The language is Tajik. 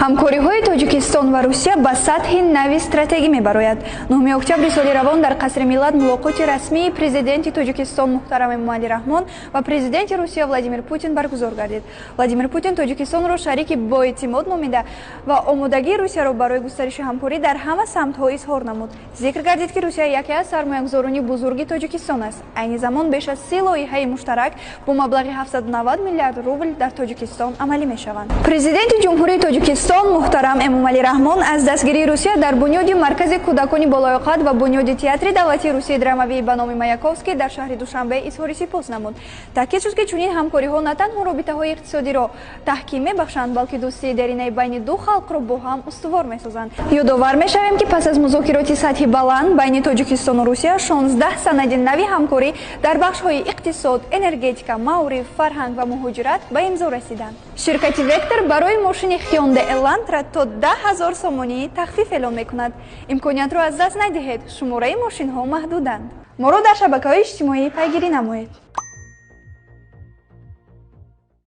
ҳамкориҳои Тоҷикистон ва Русия ба сатҳи нави стратегӣ мебароянд. 9 октябри соли равон дар қасри миллат мулоқоти расмии президенти Тоҷикистон муҳтарам Эмомалӣ Раҳмон ва президенти Русия Владимир Путин баргузор гардид. Владимир Путин Тоҷикистонро шарики боэътимод номида ва омодагии Русияро барои густариши ҳамкорӣ дар ҳама самтҳо изҳор намуд. Зикр гардид, ки Русия яке аз сармоягузорони бузурги Тоҷикистон аст. Айни замон беш аз 30 лоиҳаи муштарак бо маблағи 790 миллиард рубл дар Тоҷикистон амалӣ мешаванд. Президенти ҷумҳурии Тоҷикистон муҳтарам Эмомалӣ Раҳмон аз дастгирии Русия дар бунёди маркази кӯдакони болоиқат ва бунёди театри давлатии Русияи драмавии ба номи Маяковский дар шаҳри Душанбе изҳори сипос намуд. Таъкид шуд, ки чунин ҳамкориҳо на танҳо робитаҳои иқтисодиро таҳким мебахшанд, балки дӯстии деринаи байни ду халқро бо ҳам устувор месозанд. Ёдовар мешавем, ки пас аз музокироти сатҳи баланд байни Тоҷикистону Русия 16 санади нави ҳамкорӣ дар бахшҳои иқтисод, энергетика, маориф, фарҳанг ва муҳоҷират ба имзо расиданд. Ширкати Вектор барои мошини Hyundai Elantра то 10,000 сомонӣ тахфиф эълон мекунад. Имкониятро аз даст надиҳед, шумораи мошинҳо маҳдуданд. Моро дар шабакаҳои иҷтимоӣ пайгирӣ намоед.